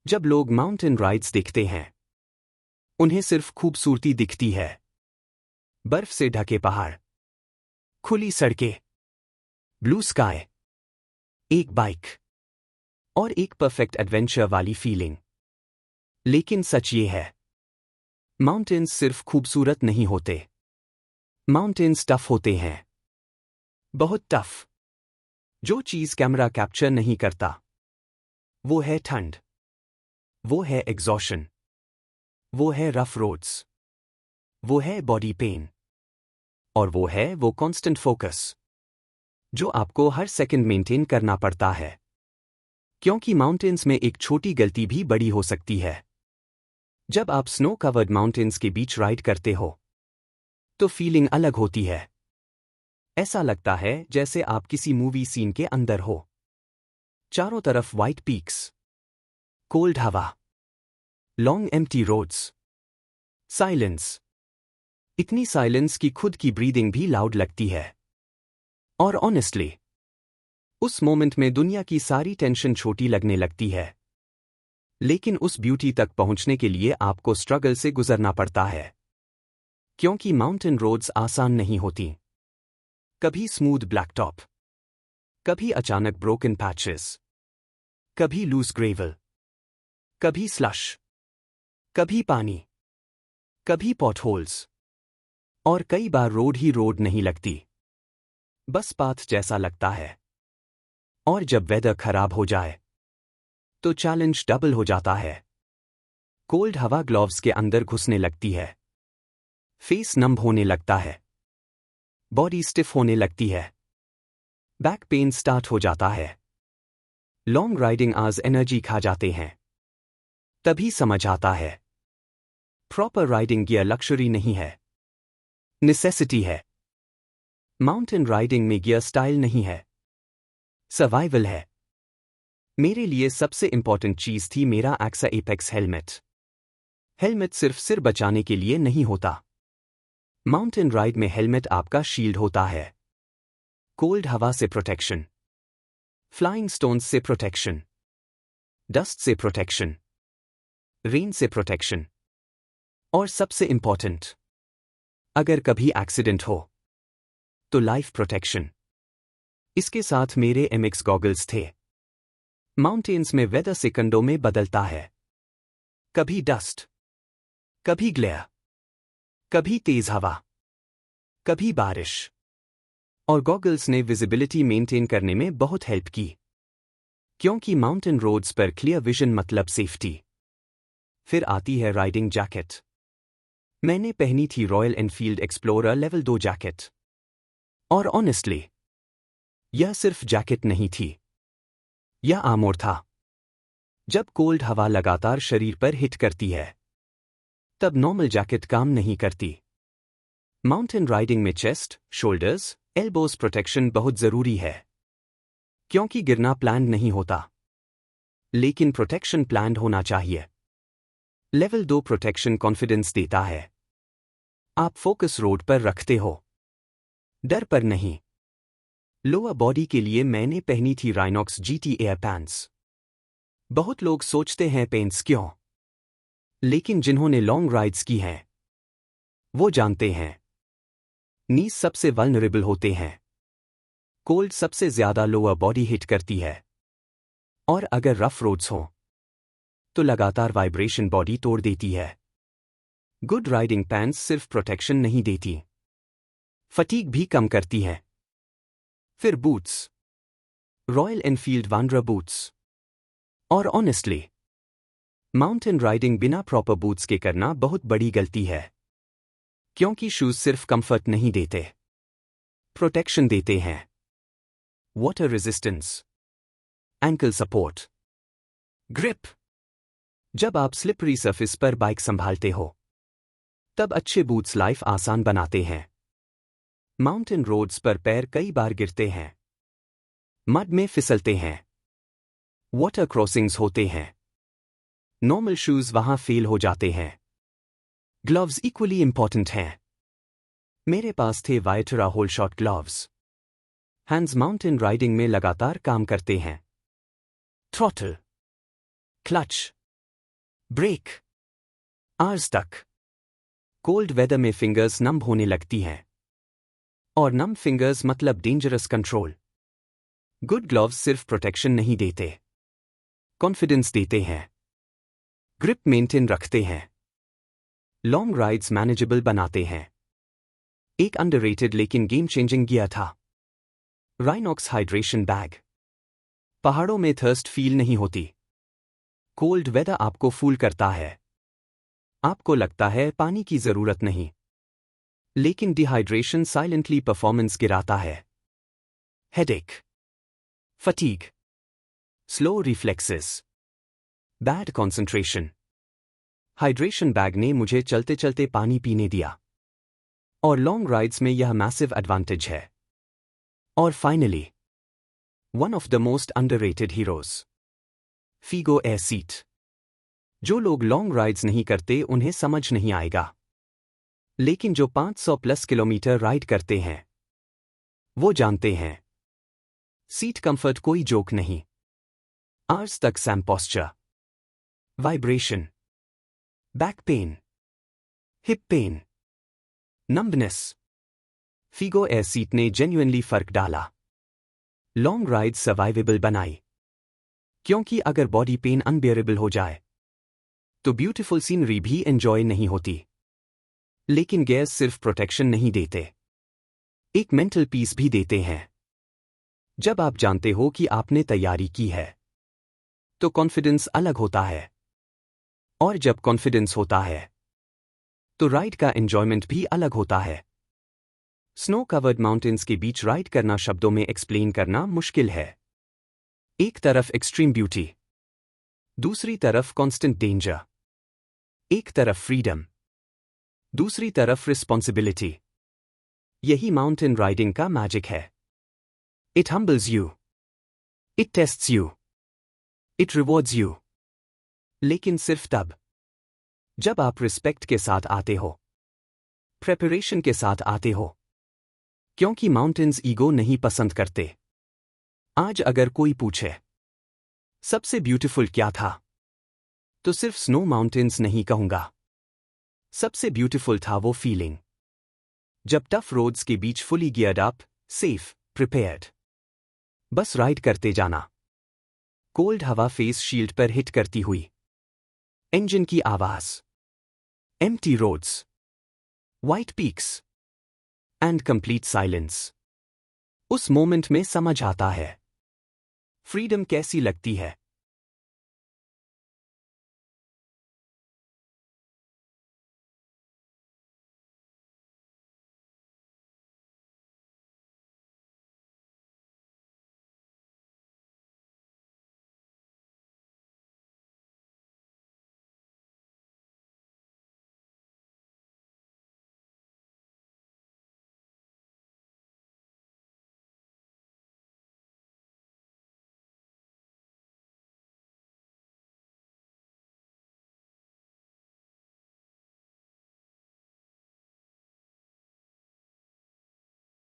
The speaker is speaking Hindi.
जब लोग माउंटेन राइड्स देखते हैं उन्हें सिर्फ खूबसूरती दिखती है। बर्फ से ढके पहाड़, खुली सड़कें, ब्लू स्काई, एक बाइक और एक परफेक्ट एडवेंचर वाली फीलिंग। लेकिन सच ये है, माउंटेन्स सिर्फ खूबसूरत नहीं होते। माउंटेन्स टफ होते हैं, बहुत टफ। जो चीज कैमरा कैप्चर नहीं करता वो है ठंड, वो है एग्जॉशन, वो है रफ रोड्स, वो है बॉडी पेन, और वो कांस्टेंट फोकस जो आपको हर सेकंड मेंटेन करना पड़ता है। क्योंकि माउंटेन्स में एक छोटी गलती भी बड़ी हो सकती है। जब आप स्नो कवर्ड माउंटेन्स के बीच राइड करते हो तो फीलिंग अलग होती है। ऐसा लगता है जैसे आप किसी मूवी सीन के अंदर हो। चारों तरफ वाइट पीक्स, कोल्ड हवा, लॉन्ग एम्प्टी रोड्स, साइलेंस। इतनी साइलेंस कि खुद की ब्रीदिंग भी लाउड लगती है। और ऑनेस्टली उस मोमेंट में दुनिया की सारी टेंशन छोटी लगने लगती है। लेकिन उस ब्यूटी तक पहुंचने के लिए आपको स्ट्रगल से गुजरना पड़ता है। क्योंकि माउंटेन रोड्स आसान नहीं होती। कभी स्मूथ ब्लैक टॉप, कभी अचानक ब्रोकन पैचेस, कभी लूज ग्रेवल, कभी स्लश, कभी पानी, कभी पॉटहोल्स, और कई बार रोड ही रोड नहीं लगती, बस पाथ जैसा लगता है। और जब वेदर खराब हो जाए तो चैलेंज डबल हो जाता है। कोल्ड हवा ग्लव्स के अंदर घुसने लगती है, फेस नंब होने लगता है, बॉडी स्टिफ होने लगती है, बैक पेन स्टार्ट हो जाता है। लॉन्ग राइडिंग आवर्स एनर्जी खा जाते हैं। तभी समझ आता है, प्रॉपर राइडिंग गियर लक्जरी नहीं है, नेसेसिटी है। माउंटेन राइडिंग में गियर स्टाइल नहीं है, सर्वाइवल है। मेरे लिए सबसे इंपॉर्टेंट चीज थी मेरा एक्सा एपेक्स हेलमेट। हेलमेट सिर्फ सिर बचाने के लिए नहीं होता। माउंटेन राइड में हेलमेट आपका शील्ड होता है। कोल्ड हवा से प्रोटेक्शन, फ्लाइंग स्टोन्स से प्रोटेक्शन, डस्ट से प्रोटेक्शन, रेन से प्रोटेक्शन, और सबसे इंपॉर्टेंट, अगर कभी एक्सीडेंट हो तो लाइफ प्रोटेक्शन। इसके साथ मेरे एमएक्स गॉगल्स थे। माउंटेन्स में वेदर सेकंडों में बदलता है। कभी डस्ट, कभी ग्लेयर, कभी तेज हवा, कभी बारिश, और गॉगल्स ने विजिबिलिटी मेंटेन करने में बहुत हेल्प की। क्योंकि माउंटेन रोड्स पर क्लियर विजन मतलब सेफ्टी। फिर आती है राइडिंग जैकेट। मैंने पहनी थी royal Enfield explorer level 2 jacket. और ऑनेस्टली यह सिर्फ जैकेट नहीं थी, यह आर्मोर था। जब कोल्ड हवा लगातार शरीर पर हिट करती है तब नॉर्मल जैकेट काम नहीं करती। माउंटेन राइडिंग में चेस्ट, शोल्डर्स, एल्बोज प्रोटेक्शन बहुत जरूरी है। क्योंकि गिरना प्लान नहीं होता, लेकिन प्रोटेक्शन प्लान होना चाहिए। लेवल 2 प्रोटेक्शन कॉन्फिडेंस देता है। आप फोकस रोड पर रखते हो, डर पर नहीं। लोअर बॉडी के लिए मैंने पहनी थी राइनॉक्स जीटी एयर पैंट्स। बहुत लोग सोचते हैं पैंट्स क्यों, लेकिन जिन्होंने लॉन्ग राइड्स की हैं वो जानते हैं। नीज सबसे वल्नरेबल होते हैं। कोल्ड सबसे ज्यादा लोअर बॉडी हिट करती है। और अगर रफ रोड्स हो तो लगातार वाइब्रेशन बॉडी तोड़ देती है। गुड राइडिंग पैंट्स सिर्फ प्रोटेक्शन नहीं देती, फटीग भी कम करती है। फिर boots, royal Enfield wanderer boots. और ऑनेस्टली माउंटेन राइडिंग बिना प्रॉपर बूट्स के करना बहुत बड़ी गलती है। क्योंकि शूज सिर्फ कंफर्ट नहीं देते, प्रोटेक्शन देते हैं। Water resistance, ankle support, grip. जब आप स्लिपरी सरफेस पर बाइक संभालते हो तब अच्छे बूट्स लाइफ आसान बनाते हैं। माउंटेन रोड्स पर पैर कई बार गिरते हैं, मड में फिसलते हैं, वाटर क्रॉसिंग्स होते हैं। नॉर्मल शूज वहां फेल हो जाते हैं। ग्लव्स इक्वली इंपॉर्टेंट हैं। मेरे पास थे Viaterra Holeshot gloves. Hands mountain riding में लगातार काम करते हैं। Throttle, clutch, brake. आवर्स तक। कोल्ड वेदर में फिंगर्स नम होने लगती हैं। और नम फिंगर्स मतलब डेंजरस कंट्रोल। गुड ग्लव्स सिर्फ प्रोटेक्शन नहीं देते, कॉन्फिडेंस देते हैं, ग्रिप मेंटेन रखते हैं, लॉन्ग राइड्स मैनेजेबल बनाते हैं। एक अंडररेटेड लेकिन गेम चेंजिंग गियर था राइनॉक्स हाइड्रेशन बैग। पहाड़ों में थर्स्ट फील नहीं होती। कोल्ड वेदर आपको फूल करता है। आपको लगता है पानी की जरूरत नहीं, लेकिन डिहाइड्रेशन साइलेंटली परफॉर्मेंस गिराता है। Headache, fatigue, slow reflexes, bad concentration. Hydration bag ने मुझे चलते चलते पानी पीने दिया, और लॉन्ग राइड्स में यह मैसिव एडवांटेज है। और finally, one of the most underrated heroes, Figo air seat. जो लोग लॉन्ग राइड्स नहीं करते उन्हें समझ नहीं आएगा, लेकिन जो 500 प्लस किलोमीटर राइड करते हैं वो जानते हैं। सीट कंफर्ट कोई जोक नहीं। आवर्स तक same posture, vibration, back pain, hip pain, numbness. Figo air seat ने जेन्युइनली फर्क डाला। लॉन्ग राइड सर्वाइवेबल बनाई। क्योंकि अगर बॉडी पेन अनबियरेबल हो जाए तो ब्यूटीफुल सीनरी भी एंजॉय नहीं होती। लेकिन गेयर्स सिर्फ प्रोटेक्शन नहीं देते, एक मेंटल पीस भी देते हैं। जब आप जानते हो कि आपने तैयारी की है तो कॉन्फिडेंस अलग होता है। और जब कॉन्फिडेंस होता है तो राइड का एंजॉयमेंट भी अलग होता है। स्नो कवर्ड माउंटेन्स के बीच राइड करना शब्दों में एक्सप्लेन करना मुश्किल है। एक तरफ एक्सट्रीम ब्यूटी, दूसरी तरफ कांस्टेंट डेंजर। एक तरफ फ्रीडम, दूसरी तरफ रिस्पॉन्सिबिलिटी। यही माउंटेन राइडिंग का मैजिक है। It हम्बल्स you, it tests you, it rewards you. लेकिन सिर्फ तब जब आप रिस्पेक्ट के साथ आते हो, प्रेपरेशन के साथ आते हो। क्योंकि माउंटेन्स ईगो नहीं पसंद करते। आज अगर कोई पूछे सबसे ब्यूटीफुल क्या था, तो सिर्फ स्नो माउंटेन्स नहीं कहूंगा। सबसे ब्यूटीफुल था वो फीलिंग जब टफ रोड्स के बीच fully geared up, safe, prepared, बस राइड करते जाना। कोल्ड हवा फेस शील्ड पर हिट करती हुई, इंजन की आवाज, empty roads, white peaks and complete silence. उस मोमेंट में समझ आता है फ्रीडम कैसी लगती है।